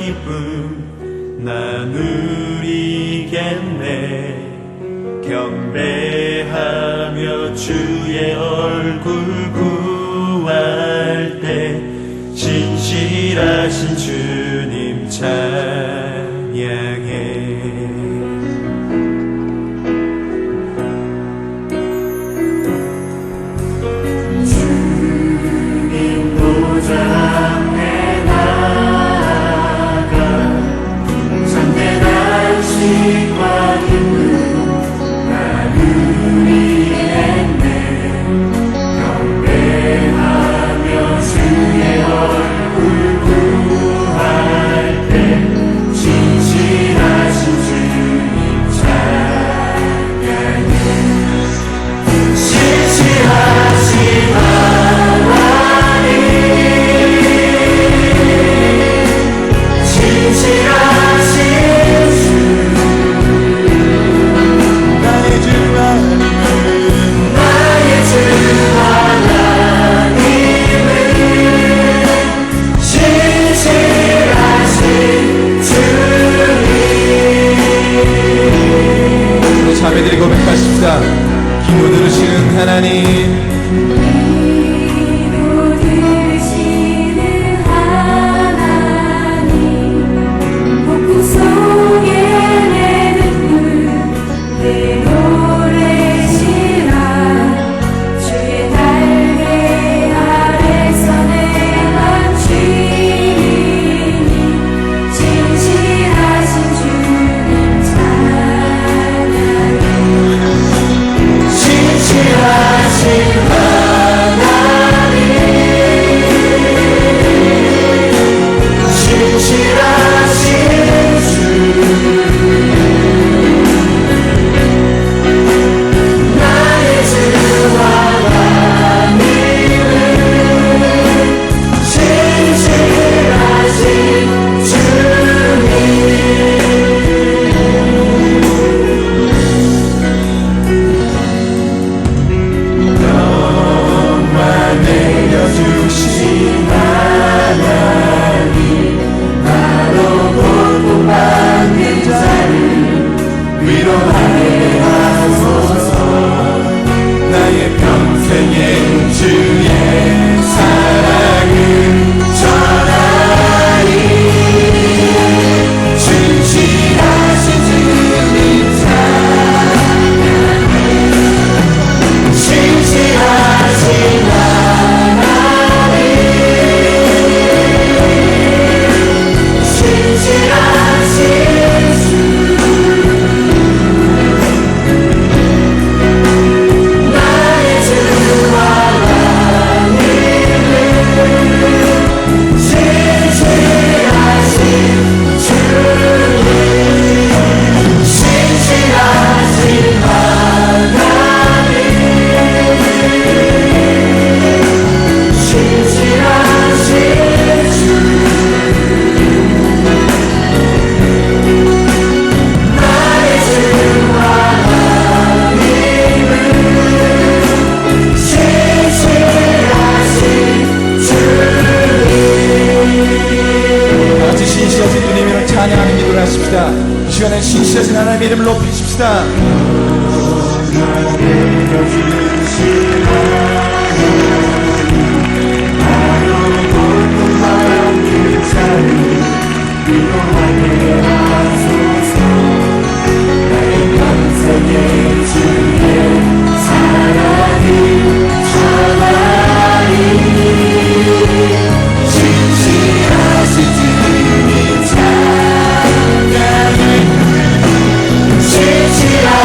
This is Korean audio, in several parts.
기쁨 나누리겠네. 경배하며 주의 얼굴 구할 때 진실하신 주님 찬양해. 주님 보좌 앞에 나아가 참된 안식과 기쁨 나누리겠네. 경배하며 주의 얼굴 구할 때 진실하신 주님 찬양해. 진실하신 하나님, 진실하신 주, 나의 주 하나님은 진실하신 주님. 자매들이 고백하십시다. 기도 들으시는 하나님, 기도 들으시는 하나님, 폭풍 속에 내 눈물 내 노래시라. 주의 날개 아래서 내만 주인이니 진실하신 주님 찬양해. 진실하신 하나님, 진실하신 주, 나의 주 하나님은 진실하신 주님. 영광 내려주신 하나님, 나로 고통받는 자를 위로하게 하소서. 나의 평생의 주의 사랑을 전하리. 진실하신 주님 찬양해. 진실하신 하나님, 진실하신 주, 나의 주 하나님은 진실하신 주님. 진실하신 하나님, 진실하신 주, 나의 주 하나님은 진실하신 주님. 다같이 신실하신 주님을 찬양하는 기도를 하십시다. 이 시간에 신실하신 하나님의 이름을 높이십시다. 진실하신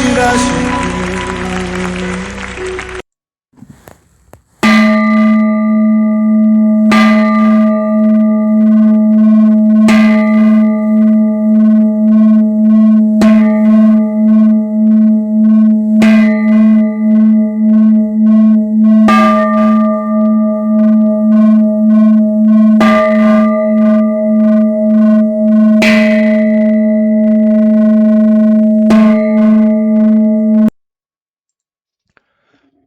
일하시네.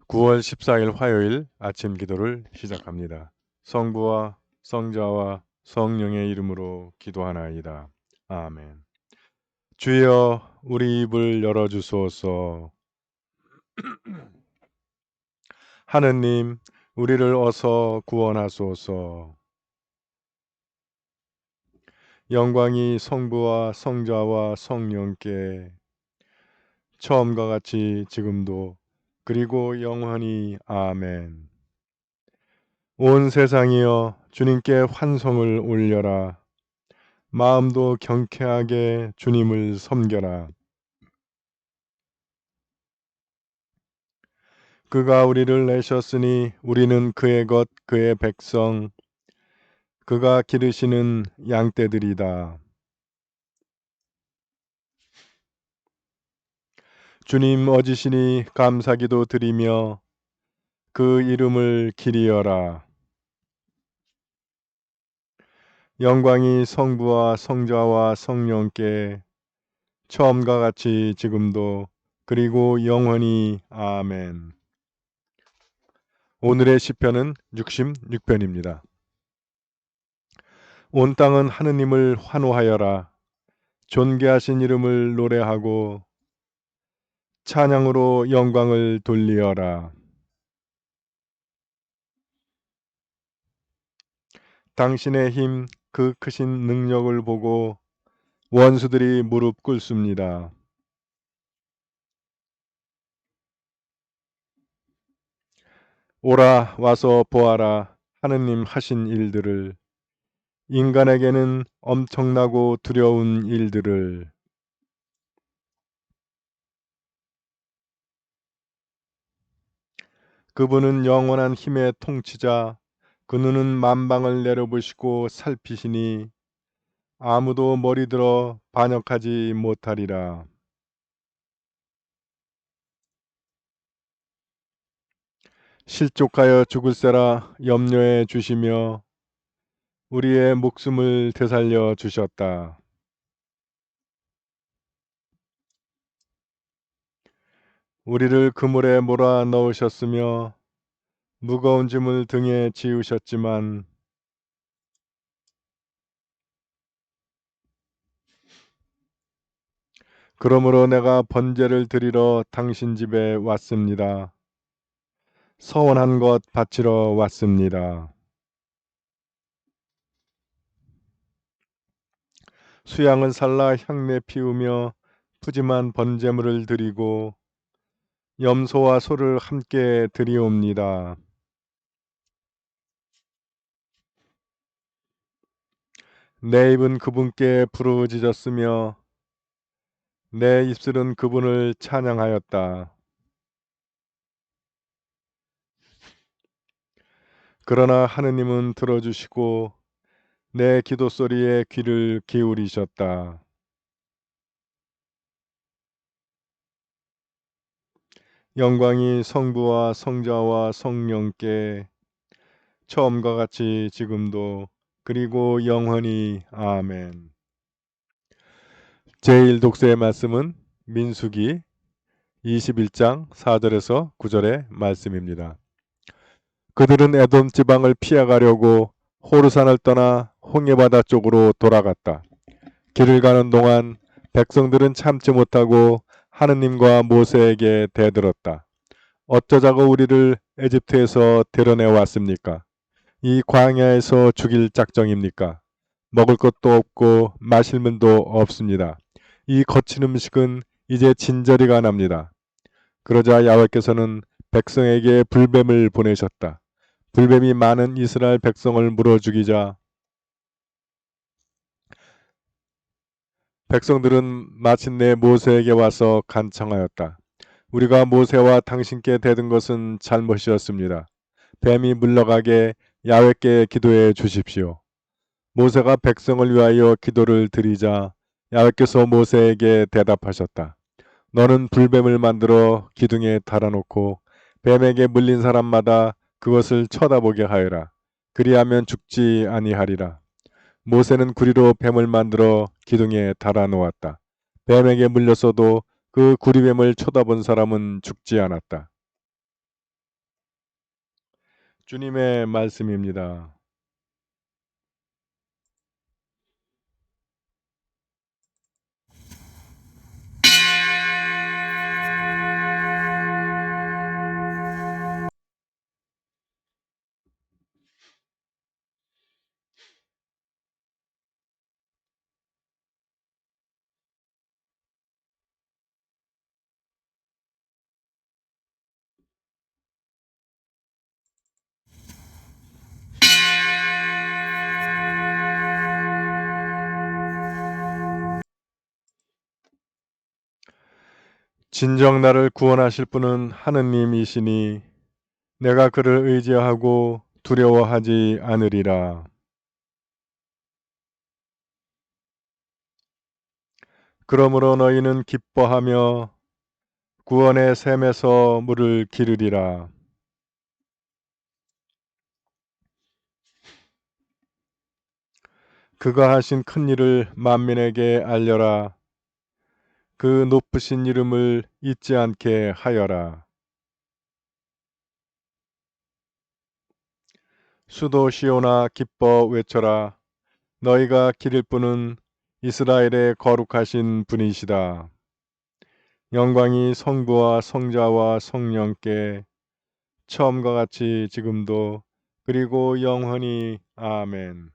(9월 14일) 화요일 아침 기도를 시작합니다. 성부와 성자와 성령의 이름으로 기도하나이다. 아멘. 주여, 우리 입을 열어주소서. 하느님, 우리를 어서 구원하소서. 영광이 성부와 성자와 성령께 처음과 같이 지금도 그리고 영원히. 아멘. 온 세상이여, 주님께 환송을 올려라. 마음도 경쾌하게 주님을 섬겨라. 그가 우리를 내셨으니 우리는 그의 것, 그의 백성, 그가 기르시는 양떼들이다. 주님 어지시니 감사기도 드리며 그 이름을 기리어라. 영광이 성부와 성자와 성령께 처음과 같이 지금도 그리고 영원히. 아멘. 오늘의 시편은 66편입니다. 온 땅은 하느님을 환호하여라. 존귀하신 이름을 노래하고 찬양으로 영광을 돌리어라. 당신의 힘, 그 크신 능력을 보고 원수들이 무릎 꿇습니다. 오라, 와서 보아라. 하느님 하신 일들을, 인간에게는 엄청나고 두려운 일들을. 그분은 영원한 힘의 통치자, 그 눈은 만방을 내려보시고 살피시니 아무도 머리들어 반역하지 못하리라. 실족하여 죽을세라 염려해 주시며 우리의 목숨을 되살려 주셨다. 우리를 그물에 몰아 넣으셨으며 무거운 짐을 등에 지우셨지만 그러므로 내가 번제를 드리러 당신 집에 왔습니다. 서원한 것 바치러 왔습니다. 수양은 살라 향내 피우며 푸짐한 번제물을 드리고 염소와 소를 함께 드리옵니다. 내 입은 그분께 부르짖었으며 내 입술은 그분을 찬양하였다. 그러나 하느님은 들어주시고 내 기도 소리에 귀를 기울이셨다. 영광이 성부와 성자와 성령께 처음과 같이 지금도 그리고 영원히. 아멘. 제1독서의 말씀은 민수기 21장 4절에서 9절의 말씀입니다. 그들은 에돔 지방을 피해가려고 호르산을 떠나 홍해바다 쪽으로 돌아갔다. 길을 가는 동안 백성들은 참지 못하고 하느님과 모세에게 대들었다. 어쩌자고 우리를 에집트에서 데려내 왔습니까? 이 광야에서 죽일 작정입니까? 먹을 것도 없고 마실 물도 없습니다. 이 거친 음식은 이제 진저리가 납니다. 그러자 야훼께서는 백성에게 불뱀을 보내셨다. 불뱀이 많은 이스라엘 백성을 물어 죽이자 백성들은 마침내 모세에게 와서 간청하였다. 우리가 모세와 당신께 대든 것은 잘못이었습니다. 뱀이 물러가게 야훼께 기도해 주십시오. 모세가 백성을 위하여 기도를 드리자 야훼께서 모세에게 대답하셨다. 너는 불뱀을 만들어 기둥에 달아놓고 뱀에게 물린 사람마다 그것을 쳐다보게 하여라. 그리하면 죽지 아니하리라. 모세는 구리로 뱀을 만들어 기둥에 달아놓았다. 뱀에게 물렸어도 그 구리뱀을 쳐다본 사람은 죽지 않았다. 주님의 말씀입니다. 진정 나를 구원하실 분은 하느님이시니 내가 그를 의지하고 두려워하지 않으리라. 그러므로 너희는 기뻐하며 구원의 샘에서 물을 기르리라. 그가 하신 큰 일을 만민에게 알려라. 그 높으신 이름을 잊지 않게 하여라. 수도 시온아 기뻐 외쳐라. 너희가 기릴 분은 이스라엘의 거룩하신 분이시다. 영광이 성부와 성자와 성령께 처음과 같이 지금도 그리고 영원히 아멘.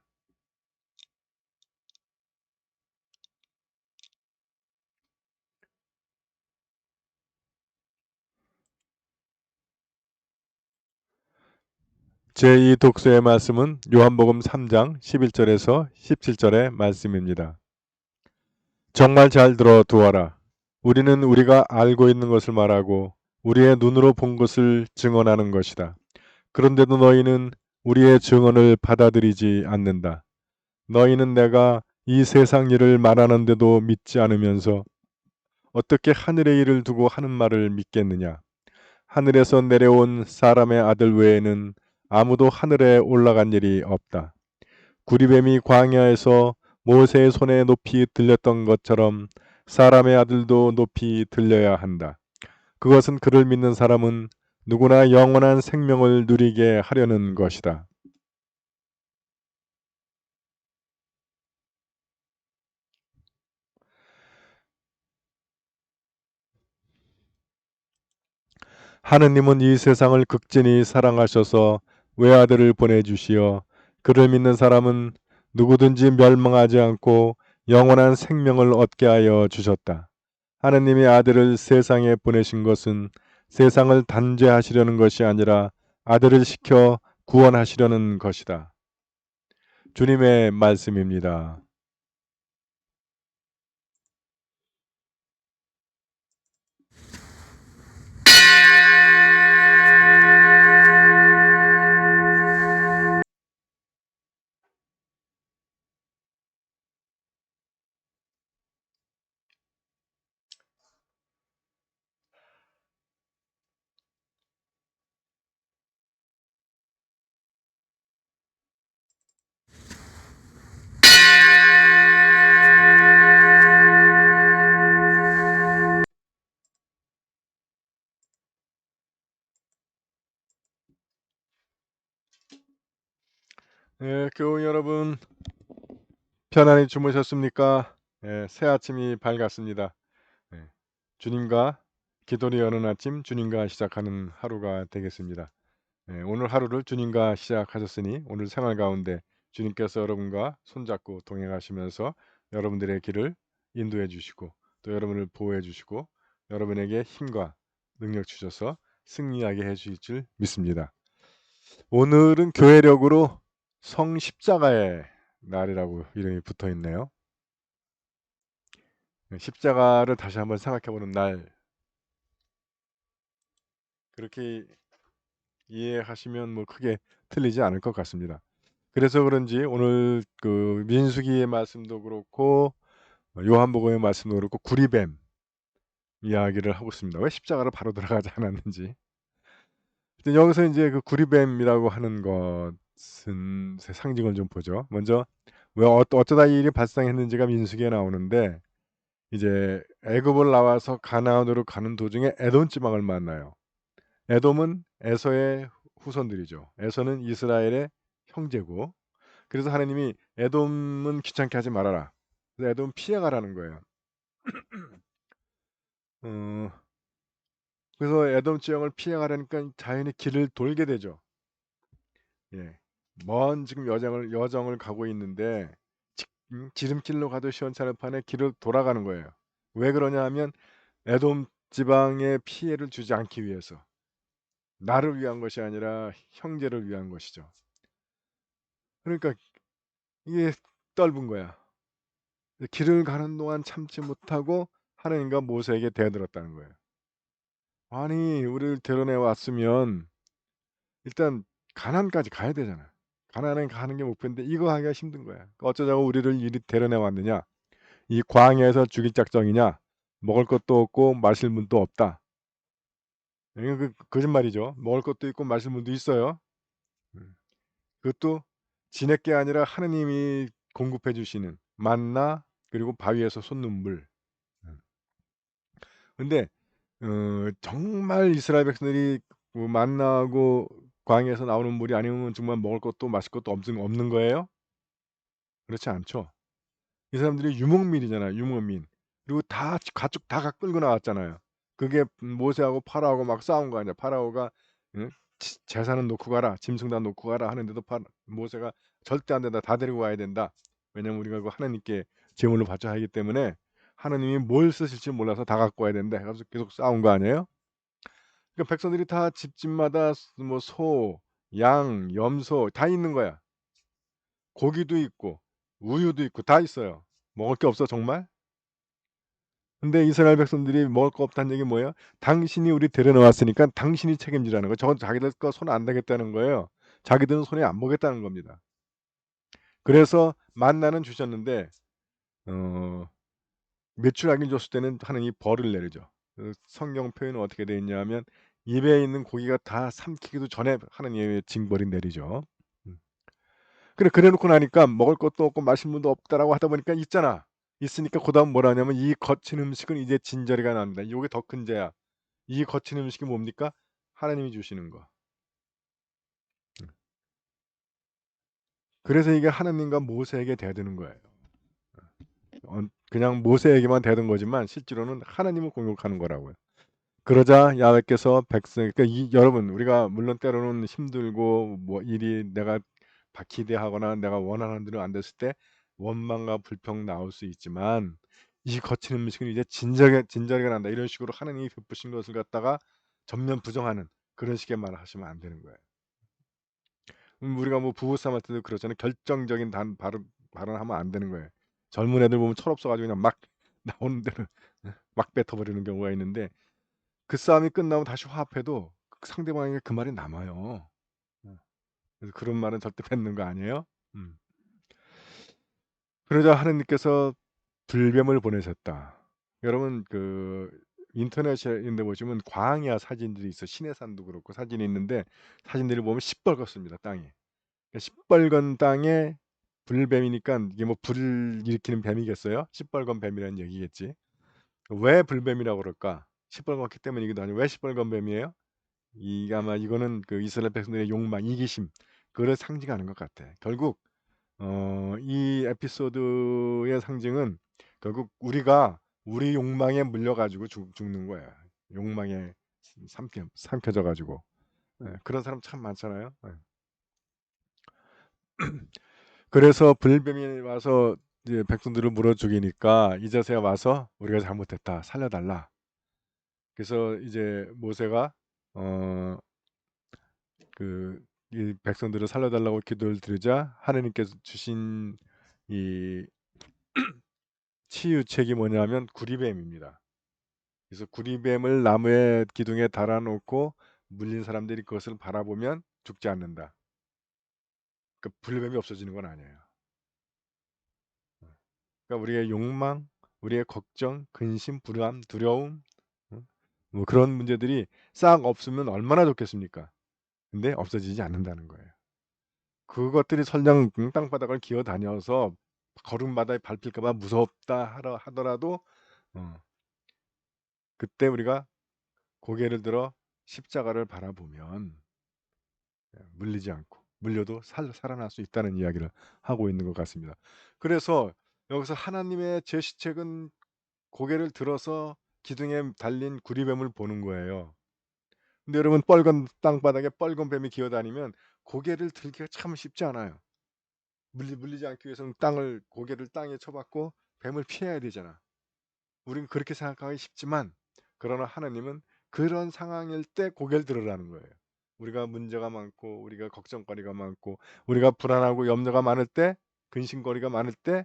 제2 독서의 말씀은 요한복음 3장 11절에서 17절의 말씀입니다. 정말 잘 들어 두어라. 우리는 우리가 알고 있는 것을 말하고 우리의 눈으로 본 것을 증언하는 것이다. 그런데도 너희는 우리의 증언을 받아들이지 않는다. 너희는 내가 이 세상 일을 말하는데도 믿지 않으면서 어떻게 하늘의 일을 두고 하는 말을 믿겠느냐. 하늘에서 내려온 사람의 아들 외에는 아무도 하늘에 올라간 일이 없다. 구리뱀이 광야에서 모세의 손에 높이 들렸던 것처럼 사람의 아들도 높이 들려야 한다. 그것은 그를 믿는 사람은 누구나 영원한 생명을 누리게 하려는 것이다. 하느님은 이 세상을 극진히 사랑하셔서 외아들을 보내주시어 그를 믿는 사람은 누구든지 멸망하지 않고 영원한 생명을 얻게 하여 주셨다. 하느님의 아들을 세상에 보내신 것은 세상을 단죄하시려는 것이 아니라 아들을 시켜 구원하시려는 것이다. 주님의 말씀입니다. 교우 여러분 편안히 주무셨습니까? 새 아침이 밝았습니다. 주님과 기도를 여는 아침 주님과 시작하는 하루가 되겠습니다. 오늘 하루를 주님과 시작하셨으니 오늘 생활 가운데 주님께서 여러분과 손잡고 동행하시면서 여러분들의 길을 인도해 주시고 또 여러분을 보호해 주시고 여러분에게 힘과 능력 주셔서 승리하게 해 주실 줄 믿습니다. 오늘은 교회력으로 성십자가의 날이라고 이름이 붙어 있네요. 십자가를 다시 한번 생각해보는 날, 그렇게 이해하시면 뭐 크게 틀리지 않을 것 같습니다. 그래서 그런지 오늘 그 민수기의 말씀도 그렇고 요한복음의 말씀도 그렇고 구리뱀 이야기를 하고 있습니다. 왜 십자가를 바로 들어가지 않았는지. 근데 여기서 이제 그 구리뱀이라고 하는 것은 상징을 좀 보죠. 먼저 왜 어쩌다 이 일이 발생했는지가 민수기에 나오는데, 이제 애굽을 나와서 가나안으로 가는 도중에 에돔 지방을 만나요. 에돔은 에서의 후손들이죠. 에서는 이스라엘의 형제고, 그래서 하나님이 에돔은 귀찮게 하지 말아라. 그래서 에돔 피해가라는 거예요. 어, 그래서 에돔 지형을 피해가려니까 자연히 길을 돌게 되죠. 예. 먼 지금 여정을 가고 있는데 지름길로 가도 시원찮을 판에 길을 돌아가는 거예요. 왜 그러냐 하면 에돔 지방에 피해를 주지 않기 위해서. 나를 위한 것이 아니라 형제를 위한 것이죠. 그러니까 이게 떫은 거야. 길을 가는 동안 참지 못하고 하나님과 모세에게 대들었다는 거예요. 아니, 우리를 데려내 왔으면 일단 가나안까지 가야 되잖아. 가나안에 가는 게 목표인데 이거 하기가 힘든 거야. 어쩌자고 우리를 이리 데려내 왔느냐? 이 광야에서 죽일 작정이냐? 먹을 것도 없고 마실 물도 없다. 이거 거짓말이죠. 먹을 것도 있고 마실 물도 있어요. 그것도 진액 게 아니라 하느님이 공급해 주시는 만나, 그리고 바위에서 솟는 물. 근데 정말 이스라엘 백성들이 뭐 만나고 광야에서 나오는 물이 아니면 정말 먹을 것도 마실 것도 없는 거예요? 그렇지 않죠. 이 사람들이 유목민이잖아요. 유목민. 그리고 다 가축 다 끌고 나왔잖아요. 그게 모세하고 파라오가 막 싸운 거 아니야. 파라오가 응? 재산은 놓고 가라, 짐승 다 놓고 가라 하는데도 모세가 절대 안 된다, 다 데리고 와야 된다. 왜냐면 우리가 그 하나님께 제물로 바쳐야 하기 때문에 하나님이 뭘 쓰실지 몰라서 다 갖고 와야 된다 해가지고 계속 싸운 거 아니에요? 그러니까 백성들이 다 집집마다 뭐 소, 양, 염소 다 있는 거야. 고기도 있고 우유도 있고 다 있어요. 먹을 게 없어 정말? 근데 이스라엘 백성들이 먹을 거 없다는 얘기 뭐예요? 당신이 우리 데려놓았으니까 당신이 책임지라는 거예요. 저건 자기들 거 손 안 대겠다는 거예요. 자기들은 손에 안 보겠다는 겁니다. 그래서 만나는 주셨는데 메추라기를 줬을 때는 하나님이 벌을 내리죠. 성경 표현은 어떻게 되어 있냐 하면 입에 있는 고기가 다 삼키기도 전에 하나님의 징벌이 내리죠. 그래 놓고 나니까 먹을 것도 없고 마실 물도 없다라고 하다 보니까 있잖아. 있으니까 그다음 뭐라 하냐면 이 거친 음식은 이제 진저리가 납니다. 요게 더 큰 죄야. 이 거친 음식이 뭡니까? 하나님이 주시는 거. 그래서 이게 하나님과 모세에게 대드는 거예요. 그냥 모세에게만 대든 거지만 실제로는 하나님을 공격하는 거라고요. 그러자 야훼께서 백성, 그러니까 여러분, 우리가 물론 때로는 힘들고 뭐 일이 내가 기대하거나 내가 원하는 대로 안 됐을 때 원망과 불평 나올 수 있지만, 이 거친 음식은 이제 진저리가 난다 이런 식으로 하나님이 베푸신 것을 갖다가 전면 부정하는 그런 식의 말을 하시면 안 되는 거예요. 우리가 뭐 부부싸움 할 때도 그렇잖아요. 결정적인 발언하면 안 되는 거예요. 젊은 애들 보면 철없어가지고 그냥 막 나오는 대로 막 뱉어버리는 경우가 있는데, 그 싸움이 끝나고 다시 화합해도 상대방에게 그 말이 남아요. 그래서 그런 말은 절대 뱉는 거 아니에요. 그러자 하느님께서 불뱀을 보내셨다. 여러분 그 인터넷인데 보시면 광야 사진들이 있어. 시내산도 그렇고 사진이 있는데 사진들을 보면 시뻘겋습니다. 땅이. 그러니까 시뻘건 땅에 불뱀이니까 이게 뭐 불을 일으키는 뱀이겠어요? 시뻘건 뱀이라는 얘기겠지. 왜 불뱀이라고 그럴까? 시뻘겋기 때문이기도 하죠. 왜 시뻘건 뱀이에요? 이게 아마 이거는 그 이스라엘 백성들의 욕망, 이기심, 그걸 상징하는 것 같아. 결국 이 에피소드의 상징은 결국 우리가 우리 욕망에 물려가지고 죽는 거야. 욕망에 삼켜져 가지고. 그런 사람 참 많잖아요. 그래서 불뱀이 와서 이제 백성들을 물어 죽이니까 이제서야 와서 우리가 잘못했다, 살려달라. 그래서 이제 모세가 이 백성들을 살려달라고 기도를 드리자 하나님께서 주신 이 치유책이 뭐냐면 구리뱀입니다. 그래서 구리뱀을 나무의 기둥에 달아놓고 물린 사람들이 그것을 바라보면 죽지 않는다. 그 불뱀이 없어지는 건 아니에요. 그러니까 우리의 욕망, 우리의 걱정, 근심, 불안, 두려움, 뭐 그런 문제들이 싹 없으면 얼마나 좋겠습니까? 근데 없어지지 않는다는 거예요. 그것들이 설령 땅바닥을 기어다녀서 걸음마다 밟힐까 봐 무섭다 하더라도 그때 우리가 고개를 들어 십자가를 바라보면 물리지 않고 물려도 살아날 수 있다는 이야기를 하고 있는 것 같습니다. 그래서 여기서 하나님의 제시책은 고개를 들어서 기둥에 달린 구리뱀을 보는 거예요. 근데 여러분 뻘건 땅바닥에 뻘건 뱀이 기어다니면 고개를 들기가 참 쉽지 않아요. 물리지 않기 위해서는 고개를 땅에 쳐박고 뱀을 피해야 되잖아. 우리는 그렇게 생각하기 쉽지만 그러나 하나님은 그런 상황일 때 고개를 들으라는 거예요. 우리가 문제가 많고 우리가 걱정거리가 많고 우리가 불안하고 염려가 많을 때 근심거리가 많을 때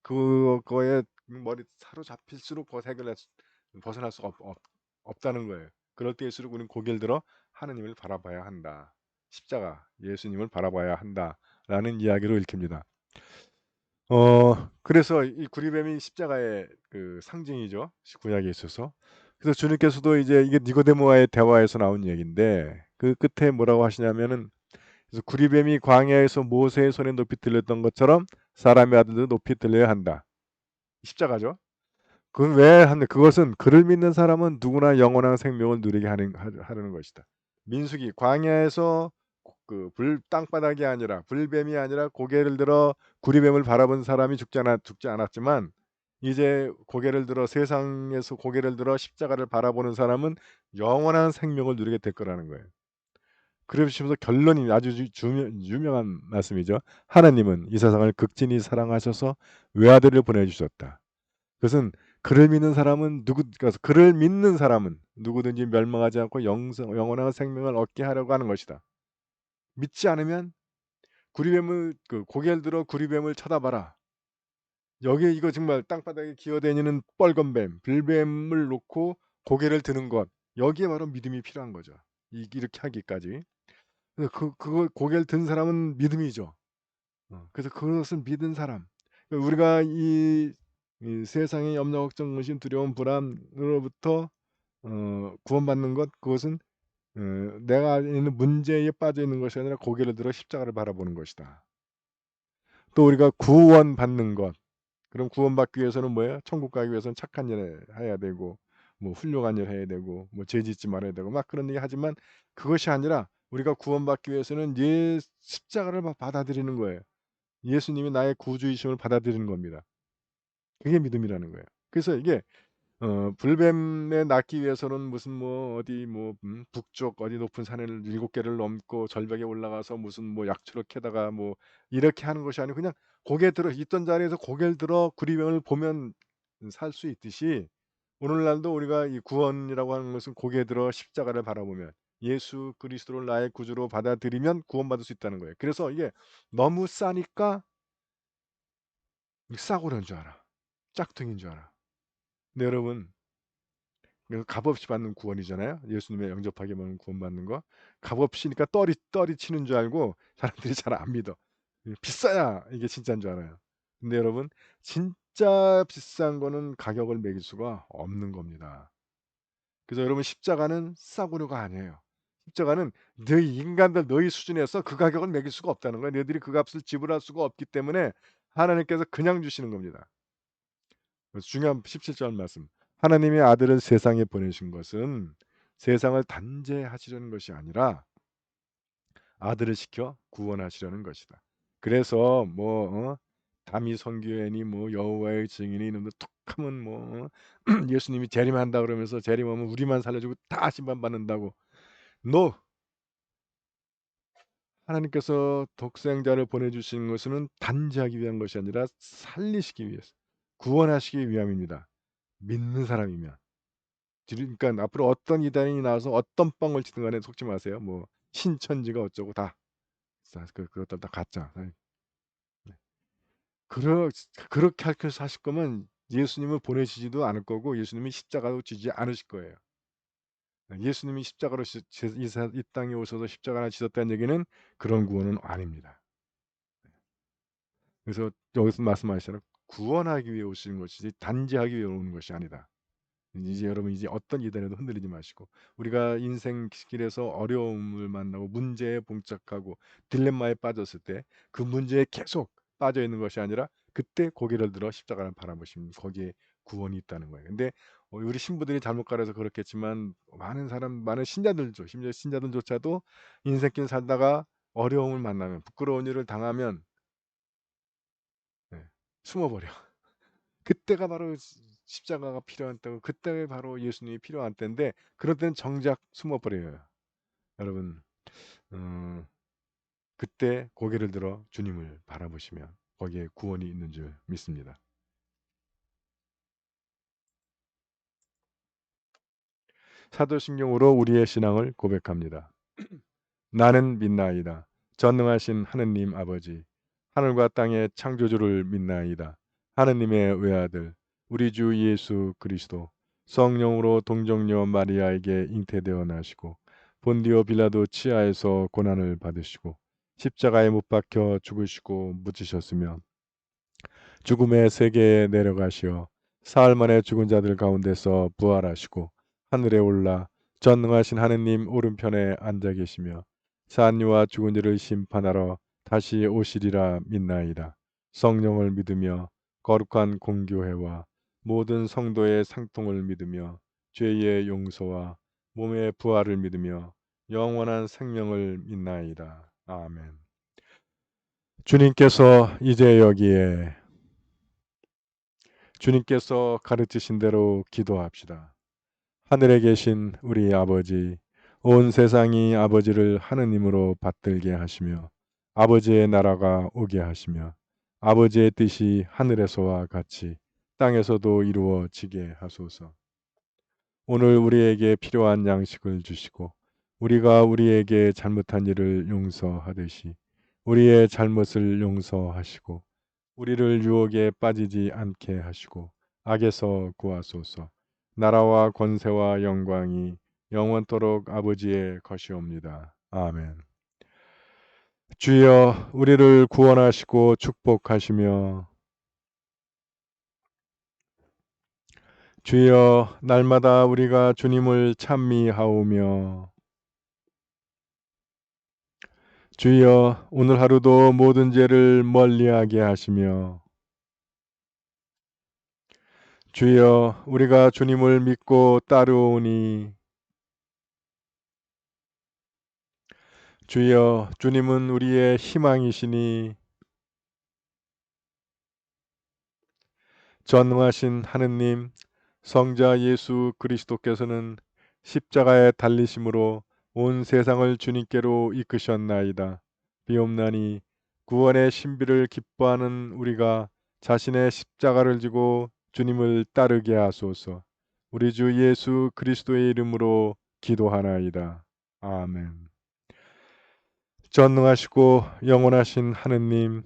그거에 머리 사로잡힐수록 벗어날 수가 없다는 거예요. 그럴 때일수록 우리는 고개를 들어 하나님을 바라봐야 한다. 십자가 예수님을 바라봐야 한다라는 이야기로 읽힙니다. 그래서 이 구리뱀이 십자가의 그 상징이죠. 구약에 있어서. 그래서 주님께서도 이제 이게 니고데모와의 대화에서 나온 얘기인데 그 끝에 뭐라고 하시냐면은 그래서 구리뱀이 광야에서 모세의 손에 높이 들렸던 것처럼 사람의 아들도 높이 들려야 한다. 십자가죠. 그건 왜 하는데 그것은 그를 믿는 사람은 누구나 영원한 생명을 누리게 하려는 것이다. 민수기 광야에서 그 땅바닥이 아니라 불뱀이 아니라 고개를 들어 구리뱀을 바라본 사람이 죽지 않았지만 이제 고개를 들어 세상에서 고개를 들어 십자가를 바라보는 사람은 영원한 생명을 누리게 될 거라는 거예요. 그러시면서 결론이 아주 유명한 말씀이죠. 하나님은 이 세상을 극진히 사랑하셔서 외아들을 보내주셨다. 그것은 그를 믿는 사람은 그를 믿는 사람은 누구든지 멸망하지 않고 영원한 생명을 얻게 하려고 하는 것이다. 믿지 않으면 고개를 들어 구리뱀을 쳐다봐라. 여기에 이거 정말 땅바닥에 기어다니는 뻘건뱀, 불뱀을 놓고 고개를 드는 것. 여기에 바로 믿음이 필요한 거죠. 이렇게 하기까지. 그래서 그거 고개를 든 사람은 믿음이죠. 그래서 그것은 믿은 사람. 우리가 이 세상의 염려, 걱정, 근심, 두려움, 불안으로부터 구원받는 것, 그것은 내가 있는 문제에 빠져 있는 것이 아니라 고개를 들어 십자가를 바라보는 것이다. 또 우리가 구원받는 것, 그럼 구원받기 위해서는 뭐예요? 천국 가기 위해서는 착한 일 해야 되고 뭐 훌륭한 일 해야 되고 뭐 죄 짓지 말아야 되고 막 그런 얘기 하지만 그것이 아니라 우리가 구원받기 위해서는 십자가를 받아들이는 거예요. 예수님이 나의 구주이심을 받아들이는 겁니다. 그게 믿음이라는 거예요. 그래서 이게 불뱀에 낫기 위해서는 무슨 뭐 어디 뭐 북쪽 어디 높은 산을 7개를 넘고 절벽에 올라가서 무슨 뭐 약초를 캐다가 뭐 이렇게 하는 것이 아니고 그냥 고개 들어 있던 자리에서 고개를 들어 구리병을 보면 살 수 있듯이 오늘날도 우리가 이 구원이라고 하는 것은 고개 들어 십자가를 바라보면 예수 그리스도를 나의 구주로 받아들이면 구원받을 수 있다는 거예요. 그래서 이게 너무 싸니까 싸구려인 줄 알아. 짝퉁인 줄 알아. 근데 여러분 값없이 받는 구원이잖아요. 예수님의 영접하기만 구원받는 거. 값없이니까 떨이 치는 줄 알고 사람들이 잘 안 믿어. 비싸야 이게 진짜인 줄 알아요. 근데 여러분 진짜 비싼 거는 가격을 매길 수가 없는 겁니다. 그래서 여러분 십자가는 싸구려가 아니에요. 십자가는 너희 인간들 너희 수준에서 그 가격을 매길 수가 없다는 거예요. 너희들이 그 값을 지불할 수가 없기 때문에 하나님께서 그냥 주시는 겁니다. 그래서 중요한 17절 말씀. 하나님의 아들을 세상에 보내신 것은 세상을 단죄하시려는 것이 아니라 아들을 시켜 구원하시려는 것이다. 그래서 다미 선교회니 뭐 여호와의 증인이 이놈들 툭하면 예수님이 재림한다 그러면서 재림하면 우리만 살려주고 다 심판받는다고. No. 하나님께서 독생자를 보내주신 것은 단죄하기 위한 것이 아니라 살리시기 위해서 구원하시기 위함입니다. 믿는 사람이면. 그러니까 앞으로 어떤 이단이 나와서 어떤 뻥을 치든 간에 속지 마세요. 뭐 신천지가 어쩌고 다 그것들 다 가짜. 네. 그렇게 하실 거면 예수님을 보내시지도 않을 거고 예수님이 십자가도 지지 않으실 거예요. 예수님이 십자가로 이 땅에 오셔서 십자가를 지셨다는 얘기는 그런 구원은 아닙니다. 그래서 여기서 말씀하시잖아요. 구원하기 위해 오시는 것이지 단지하기 위해 오는 것이 아니다. 이제 여러분 이제 어떤 이단에도 흔들리지 마시고 우리가 인생 길에서 어려움을 만나고 문제에 봉착하고 딜레마에 빠졌을 때 그 문제에 계속 빠져 있는 것이 아니라 그때 고개를 들어 십자가를 바라보시면 거기에 구원이 있다는 거예요. 근데 우리 신부들이 잘못 가려서 그렇겠지만 많은 신자들도 심지어 신자들조차도 인생길 살다가 어려움을 만나면 부끄러운 일을 당하면 숨어버려. 그때가 바로 십자가가 필요한 때고 그때 바로 예수님이 필요한 때인데 그럴 때는 정작 숨어버려요. 여러분 그때 고개를 들어 주님을 바라보시면 거기에 구원이 있는 줄 믿습니다. 사도신경으로 우리의 신앙을 고백합니다. 나는 믿나이다. 전능하신 하느님 아버지, 하늘과 땅의 창조주를 믿나이다. 하느님의 외아들, 우리 주 예수 그리스도, 성령으로 동정녀 마리아에게 잉태되어 나시고 본디오 빌라도 치하에서 고난을 받으시고 십자가에 못 박혀 죽으시고 묻히셨으며 죽음의 세계에 내려가시어 사흘 만에 죽은 자들 가운데서 부활하시고 하늘에 올라 전능하신 하느님 오른편에 앉아 계시며 산유와 죽은 이를 심판하러 다시 오시리라 믿나이다. 성령을 믿으며 거룩한 공교회와 모든 성도의 상통을 믿으며 죄의 용서와 몸의 부활을 믿으며 영원한 생명을 믿나이다. 아멘. 주님께서 이제 여기에 주님께서 가르치신 대로 기도합시다. 하늘에 계신 우리 아버지, 온 세상이 아버지를 하느님으로 받들게 하시며 아버지의 나라가 오게 하시며 아버지의 뜻이 하늘에서와 같이 땅에서도 이루어지게 하소서. 오늘 우리에게 필요한 양식을 주시고 우리가 우리에게 잘못한 일을 용서하듯이 우리의 잘못을 용서하시고 우리를 유혹에 빠지지 않게 하시고 악에서 구하소서. 나라와 권세와 영광이 영원토록 아버지의 것이옵니다. 아멘. 주여 우리를 구원하시고 축복하시며 주여 날마다 우리가 주님을 찬미하오며 주여 오늘 하루도 모든 죄를 멀리하게 하시며 주여 우리가 주님을 믿고 따르오니 주여 주님은 우리의 희망이시니 전능하신 하느님 성자 예수 그리스도께서는 십자가에 달리심으로 온 세상을 주님께로 이끄셨나이다. 비옵나니 구원의 신비를 기뻐하는 우리가 자신의 십자가를 지고 주님을 따르게 하소서. 우리 주 예수 그리스도의 이름으로 기도하나이다. 아멘. 전능하시고 영원하신 하느님,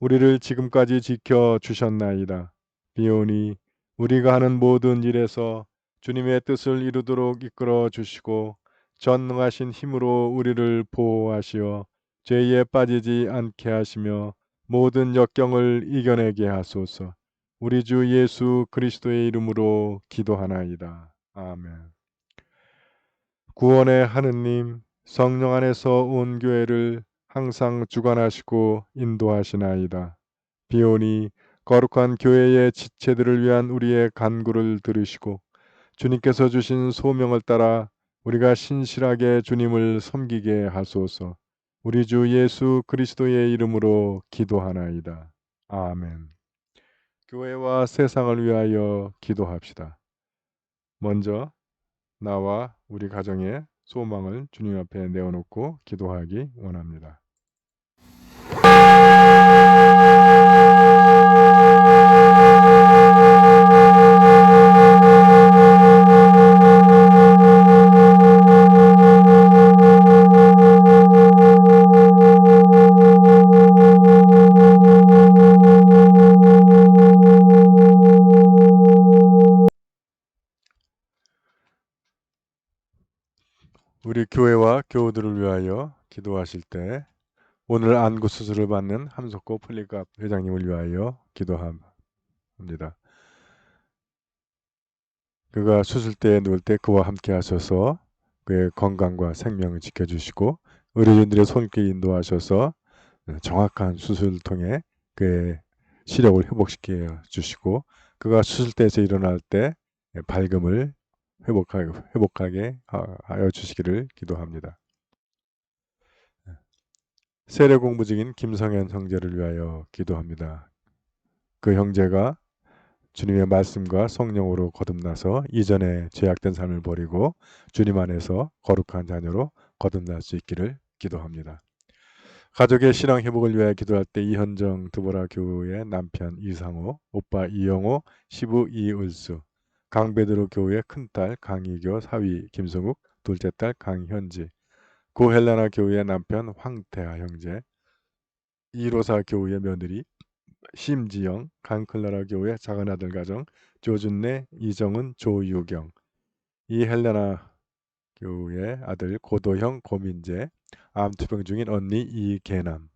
우리를 지금까지 지켜주셨나이다. 비오니 우리가 하는 모든 일에서 주님의 뜻을 이루도록 이끌어 주시고 전능하신 힘으로 우리를 보호하시어 죄에 빠지지 않게 하시며 모든 역경을 이겨내게 하소서. 우리 주 예수 그리스도의 이름으로 기도하나이다. 아멘. 구원의 하느님, 성령 안에서 온 교회를 항상 주관하시고 인도하시나이다. 비오니 거룩한 교회의 지체들을 위한 우리의 간구를 들으시고 주님께서 주신 소명을 따라 우리가 신실하게 주님을 섬기게 하소서. 우리 주 예수 그리스도의 이름으로 기도하나이다. 아멘. 교회와 세상을 위하여 기도합시다. 먼저 나와 우리 가정의 소망을 주님 앞에 내어놓고 기도하기 원합니다. 우리 교회와 교우들을 위하여 기도하실 때 오늘 안구 수술을 받는 함석고 폴리갑 회장님을 위하여 기도합니다. 그가 수술대에 누울 때 그와 함께 하셔서 그의 건강과 생명을 지켜주시고 의료진들의 손길 인도하셔서 정확한 수술을 통해 그의 시력을 회복시켜 주시고 그가 수술대에서 일어날 때 밝음을 회복하게 하여 주시기를 기도합니다. 세례 공부 중인 김성현 형제를 위하여 기도합니다. 그 형제가 주님의 말씀과 성령으로 거듭나서 이전에 죄악된 삶을 버리고 주님 안에서 거룩한 자녀로 거듭날 수 있기를 기도합니다. 가족의 신앙 회복을 위해 기도할 때 이현정 드보라 교우의 남편 이상호, 오빠 이영호, 시부 이을수, 강베드로 교우의 큰딸 강희교, 사위 김성욱, 둘째 딸 강현지, 고헬라나 교우의 남편 황태하 형제, 이로사 교우의 며느리 심지영, 강클라라 교우의 작은아들 가정 조준래, 이정은, 조유경, 이헬레나 교우의 아들 고도형, 고민재, 암투병 중인 언니 이계남,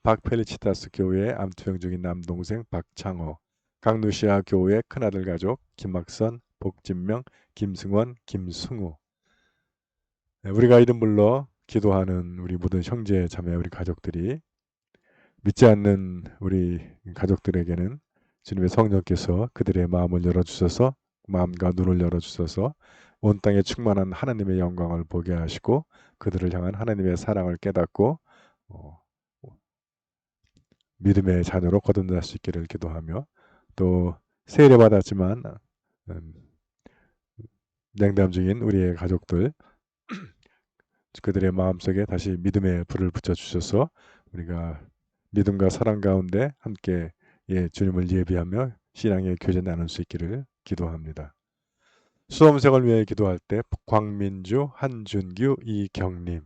박펠리치타스 교우의 암투병 중인 남동생 박창호, 강루시아 교우의 큰아들 가족 김학선, 복진명, 김승원, 김승우. 우리가 이름 불러 기도하는 우리 모든 형제 자매 우리 가족들이 믿지 않는 우리 가족들에게는 주님의 성령께서 그들의 마음을 열어주셔서 마음과 눈을 열어주셔서 온 땅에 충만한 하나님의 영광을 보게 하시고 그들을 향한 하나님의 사랑을 깨닫고 믿음의 자녀로 거듭날 수 있기를 기도하며 또 세례받았지만 냉담 중인 우리의 가족들 그들의 마음속에 다시 믿음의 불을 붙여주셔서 우리가 믿음과 사랑 가운데 함께 주님을 예비하며 신앙의 교제 나눌 수 있기를 기도합니다. 수험생을 위해 기도할 때 광민주, 한준규, 이경림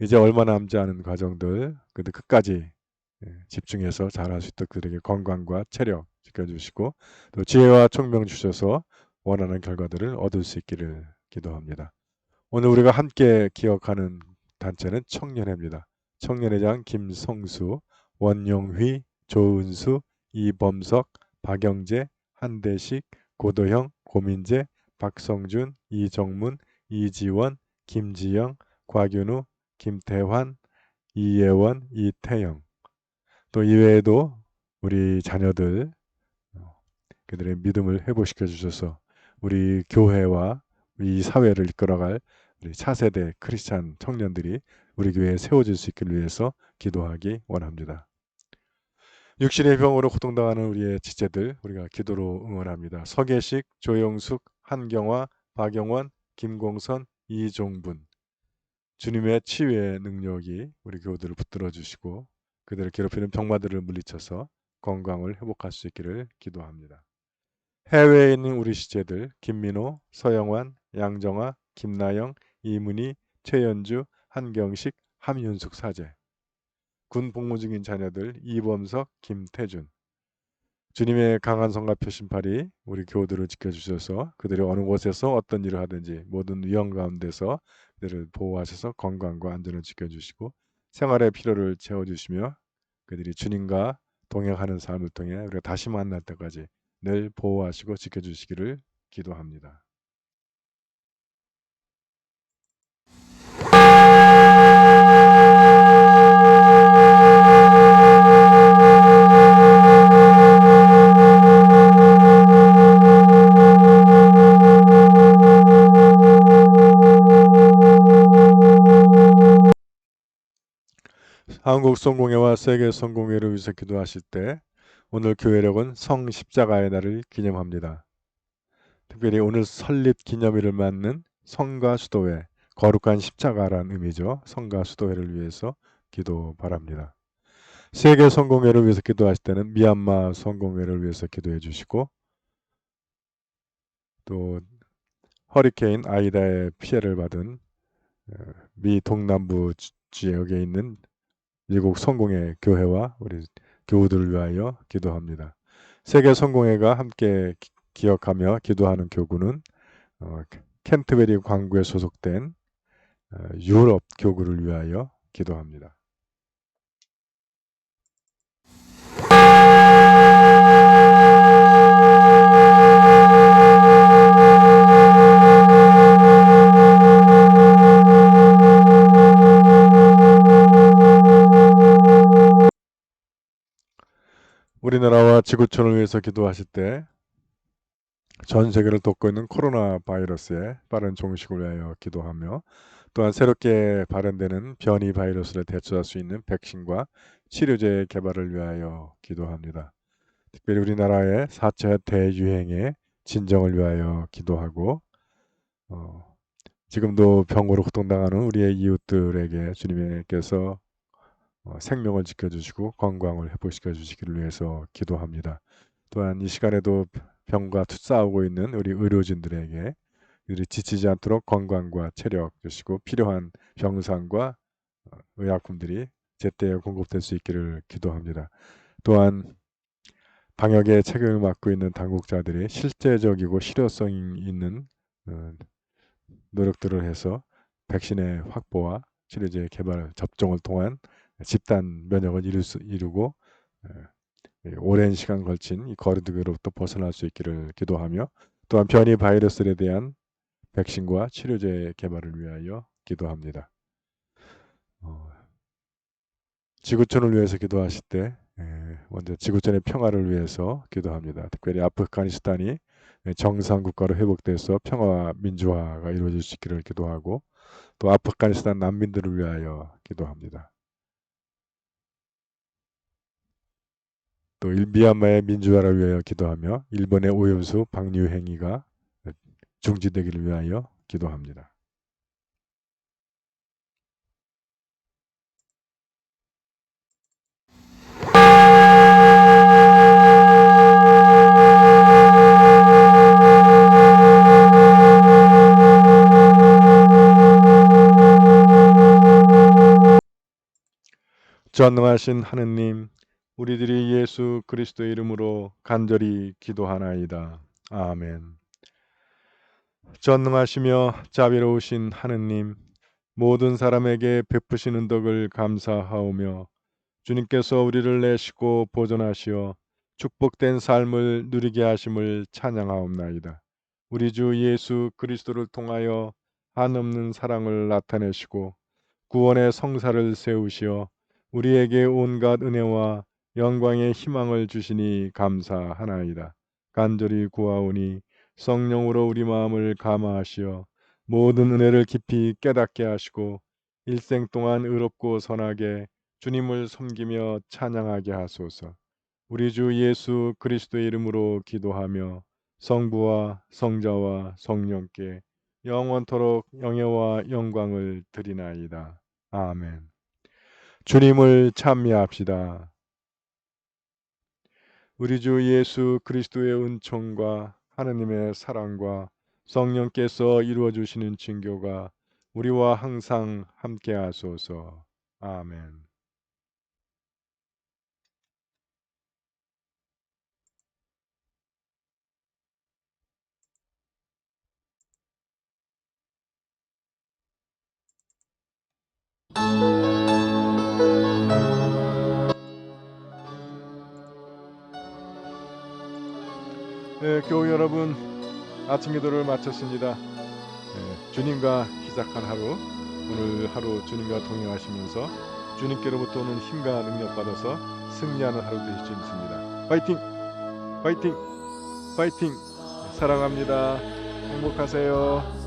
이제 얼마 남지 않은 과정들 그들 끝까지 집중해서 잘할 수 있도록 그들에게 건강과 체력 지켜주시고 또 지혜와 총명 주셔서 원하는 결과들을 얻을 수 있기를 기도합니다. 오늘 우리가 함께 기억하는 단체는 청년회입니다. 청년회장 김성수, 원용휘, 조은수, 이범석, 박영재, 한대식, 고도형, 고민재, 박성준, 이정문, 이지원, 김지영, 곽윤우, 김태환, 이예원, 이태영 또 이외에도 우리 자녀들 그들의 믿음을 회복시켜 주셔서 우리 교회와 우리 사회를 이끌어갈 우리 차세대 크리스찬 청년들이 우리 교회에 세워질 수 있기를 위해서 기도하기 원합니다. 육신의 병으로 고통당하는 우리의 지체들 우리가 기도로 응원합니다. 서계식, 조영숙, 한경화, 박영원, 김공선, 이종분 주님의 치유의 능력이 우리 교우들을 붙들어 주시고 그들을 괴롭히는 병마들을 물리쳐서 건강을 회복할 수 있기를 기도합니다. 해외에 있는 우리 시체들 김민호, 서영환, 양정아, 김나영, 이문희, 최연주, 한경식, 함윤숙 사제 군 복무 중인 자녀들 이범석, 김태준 주님의 강한 성과 표심팔이 우리 교우들을 지켜주셔서 그들이 어느 곳에서 어떤 일을 하든지 모든 위험 가운데서 그들을 보호하셔서 건강과 안전을 지켜주시고 생활의 필요를 채워주시며 그들이 주님과 동행하는 삶을 통해 우리가 다시 만날 때까지 늘 보호하시고 지켜주시기를 기도합니다. 한국 성공회와 세계 성공회를 위해서 기도하실 때 오늘 교회력은 성십자가의 날을 기념합니다. 특별히 오늘 설립 기념일을 맞는 성가수도회, 거룩한 십자가라는 의미죠. 성가수도회를 위해서 기도 바랍니다. 세계 성공회를 위해서 기도하실 때는 미얀마 성공회를 위해서 기도해 주시고 또 허리케인 아이다의 피해를 받은 미 동남부 지역에 있는 미국 성공회 교회와 우리 교우들을 위하여 기도합니다. 세계 성공회가 함께 기억하며 기도하는 교구는 켄트베리 광구에 소속된 유럽 교구를 위하여 기도합니다. 우리나라와 지구촌을 위해서 기도하실 때 전 세계를 돕고 있는 코로나 바이러스의 빠른 종식을 위하여 기도하며 또한 새롭게 발현되는 변이 바이러스를 대처할 수 있는 백신과 치료제 개발을 위하여 기도합니다. 특별히 우리나라의 4차 대유행의 진정을 위하여 기도하고 지금도 병으로 고통당하는 우리의 이웃들에게 주님께서 생명을 지켜주시고 건강을 회복시켜 주시기를 위해서 기도합니다. 또한 이 시간에도 병과 싸우고 있는 우리 의료진들에게 이들이 지치지 않도록 건강과 체력 주시고 필요한 병상과 의약품들이 제때에 공급될 수 있기를 기도합니다. 또한 방역의 책임을 맡고 있는 당국자들이 실제적이고 실효성 있는 노력들을 해서 백신의 확보와 치료제 개발, 접종을 통한 집단 면역을 이루고 오랜 시간 걸친 이 거리두기로부터 벗어날 수 있기를 기도하며 또한 변이 바이러스에 대한 백신과 치료제 개발을 위하여 기도합니다. 지구촌을 위해서 기도하실 때 먼저 지구촌의 평화를 위해서 기도합니다. 특별히 아프가니스탄이 정상국가로 회복돼서 평화와 민주화가 이루어질 수 있기를 기도하고 또 아프가니스탄 난민들을 위하여 기도합니다. 또 미얀마의 민주화를 위하여 기도하며 일본의 오염수 방류 행위가 중지되기를 위하여 기도합니다. 전능하신 하느님, 우리들이 예수 그리스도의 이름으로 간절히 기도하나이다. 아멘. 전능하시며 자비로우신 하느님, 모든 사람에게 베푸시는 덕을 감사하오며 주님께서 우리를 내시고 보존하시어 축복된 삶을 누리게 하심을 찬양하옵나이다. 우리 주 예수 그리스도를 통하여 한없는 사랑을 나타내시고 구원의 성사를 세우시어 우리에게 온갖 은혜와 영광의 희망을 주시니 감사하나이다. 간절히 구하오니 성령으로 우리 마음을 감화하시어 모든 은혜를 깊이 깨닫게 하시고 일생 동안 의롭고 선하게 주님을 섬기며 찬양하게 하소서. 우리 주 예수 그리스도의 이름으로 기도하며 성부와 성자와 성령께 영원토록 영예와 영광을 드리나이다. 아멘. 주님을 찬미합시다. 우리 주 예수 그리스도의 은총과 하느님의 사랑과 성령께서 이루어 주시는 징교가 우리와 항상 함께 하소서. 아멘. 교우 여러분, 아침 기도를 마쳤습니다. 주님과 시작한 하루, 오늘 하루 주님과 동행하시면서 주님께로부터 오는 힘과 능력 받아서 승리하는 하루 되실 수 있습니다. 파이팅! 파이팅! 파이팅! 사랑합니다. 행복하세요.